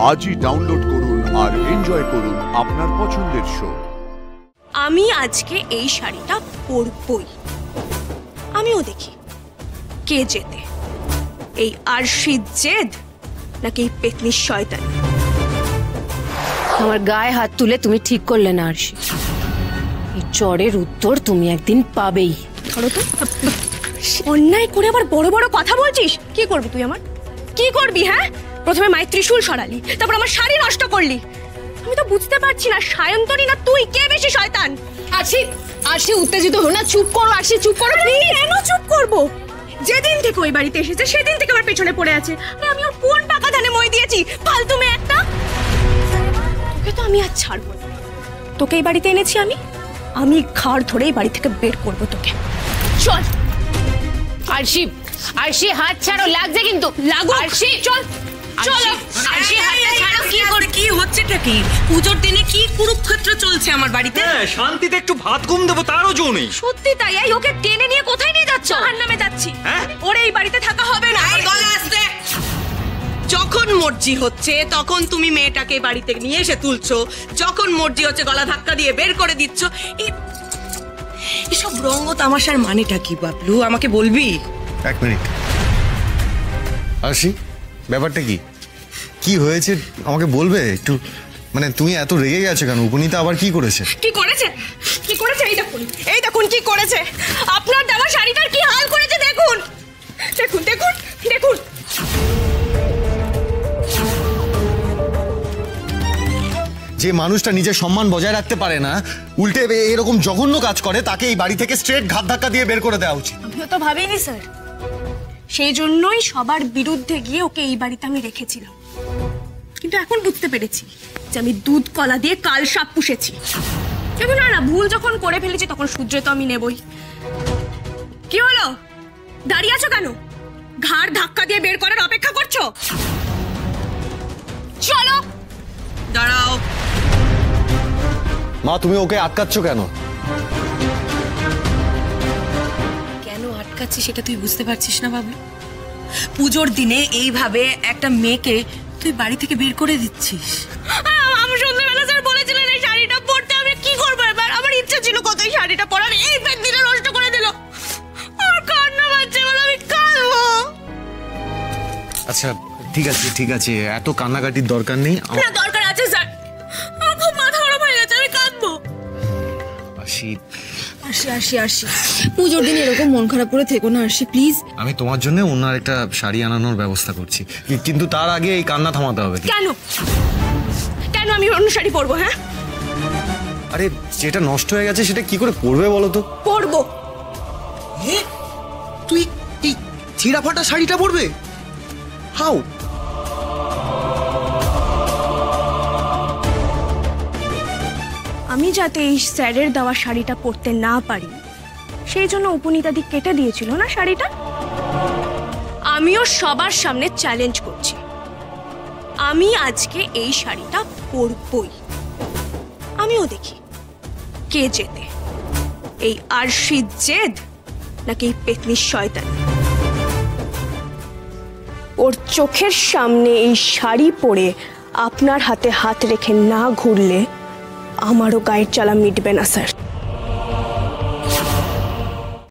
আজই ডাউনলোড করুন আর এনজয় করুন আপনার পছন্দের শো। আমি আজকে এই শাড়িটা পরবই। আমিও দেখি কে জেতে, এই আরশিদ জেদ নাকি এই পেতনির শয়তান। আমার গায়ে হাত তুলে তুমি ঠিক করলে না আরশি, এই চড়ের উত্তর তুমি একদিন পাবেই। ধরো তো, অন্যায় করে আবার বড় বড় কথা বলছিস। কি করবি তুই আমার? কি করবি? হ্যাঁ, প্রথমে মায়ের ত্রিশূল সরালি, তারপর আমার শাড়ি নষ্ট করলি। আমি তো বুঝতে পারছি না সায়ন্তনী না তুই, কে বেশি শয়তান। আরশি, আরশি উত্তেজিত হো না, চুপ করো আরশি, চুপ করো। কেন চুপ করবো? যেদিন থেকে ওই বাড়িতে এসেছে সেদিন থেকে আমার পেছনে পড়ে আছে। আমি ওর কোন টাকা ধানে মই দিয়েছি? ফালতু মেয়ে একটা। তোকে তো আমি আর ছাড়বো না। তোকে এই বাড়িতে এনেছি আমি ঘাড় ধরে এই বাড়ি থেকে বের করবো তোকে। চল আরশি, আরশি হাত ছাড়ো, লাগছে কিন্তু। লাগো আরশি, চল চলো আরশি, হাতটা ছাড়ো। কি করে কি হচ্ছেটা কি? পুজোর দিনে কি কুরুক্ষেত্র চলছে আমার বাড়িতে? হ্যাঁ, শান্তিতে একটু ভাত ঘুম দেবো তারও জো নেই। সত্যি তাই। এই ওকে টেনে নিয়ে কোথায় নিয়ে যাচ্ছ? জাহান্নামে যাচ্ছি। হ্যাঁ? ওর এই বাড়িতে থাকা হবে না। গলা আসছে। যখন মর্জি হচ্ছে তখন তুমি মেয়েটাকে বাড়িতে নিয়ে এসে তুলছো, যখন মর্জি হচ্ছে গলা ধাক্কা দিয়ে বের করে দিচ্ছ। এসব রঙ্গ তামাশার মানেটা কি বাবলু, আমাকে বলবি? এক মিনিট আরশি, ব্যাপারটা কি কি হয়েছে আমাকে বলবে একটু? মানে তুমি এত রেগে গেছো কেন? উপনীতা আবার কি করেছে? কি করেছে? কি করেছে? এই দেখুন, এই দেখুন কি করেছে। আপনার দেওয়া শাড়িটার কি হাল করেছে দেখুন, দেখুন দেখুন দেখুন। যে মানুষটা নিজের সম্মান বজায় রাখতে পারে না, উল্টে এরকম জঘন্য কাজ করে, তাকে এই বাড়ি থেকে স্ট্রেট ঘাত ধাক্কা দিয়ে বের করে দেওয়া উচিত। আমিও তো ভাবিনি স্যার, সেই জন্যই সবার বিরুদ্ধে গিয়ে ওকে এই বাড়িতে আমি রেখেছিলাম। কিন্তু এখন বুঝতে পেরেছি যে আমি দুধ কলা দিয়ে কাল সাপ পুষেছি। কিন্তু না না, ভুল যখন করে ফেলেছি তখন শুধরে তো আমি নেবই। কি হলো, দাঁড়িয়ে আছো কেন? ঘাড় ধাক্কা দিয়ে বের করার অপেক্ষা করছো? চলো। দাঁড়াও। মা, তুমি ওকে আটকাচ্ছ কেন? কেন আটকাচ্ছি সেটা তুই বুঝতে পারছিস না বাবলু? পুজোর দিনে এইভাবে একটা মেয়েকে তুই বাড়ি থেকে বের করে দিচ্ছিস। আমি সন্ধ্যাবেলা স্যার বলেছিলেন এই শাড়িটা পরতে। আমি কি করবো এবার? আমার ইচ্ছা ছিল কত এই শাড়িটা পরার, এই পেন্দিটা নষ্ট করে দিল। আমার কান্না পাচ্ছে, বলে আমি কাঁদবো। আচ্ছা ঠিক আছে ঠিক আছে, এত কান্নাকাটির দরকার নেই। না, দরকার আছে স্যার। আমার খুব মাথা গরম হয়ে গেছে, আমি কাঁদবো। আরশি, আরশি, আরশি, আরশি, পুজোর দিন এরকম মন খারাপ করে থেকো না আরশি, প্লিজ। আমি তোমার জন্য অন্য একটা শাড়ি আনানোর ব্যবস্থা করছি, কিন্তু তার আগে এই কান্না থামাতে হবে। কেন কেন আমি অন্য শাড়ি পরবো? হ্যাঁ, আরে যেটা নষ্ট হয়ে গেছে সেটা কি করে পরবে বলো তো? পরবো। তুই এই ছিঁড়া ফাটা শাড়িটা পরবে? হাউ? আমি যাতে এই স্যারের দেওয়া শাড়িটা পরতে না পারি সেই জন্য উপনীতাদি কেটে দিয়েছিল না শাড়িটা। আমিও সবার সামনে চ্যালেঞ্জ করছি, আমি আজকে এই শাড়িটা পরবই। আমিও দেখি কে জেতে, এই আরশিদ জেদ নাকি এই পেতনির শয়তান। ওর চোখের সামনে এই শাড়ি পরে আপনার হাতে হাত রেখে না ঘুরলে আমারও গায়ের জ্বালা মিটবে না স্যার।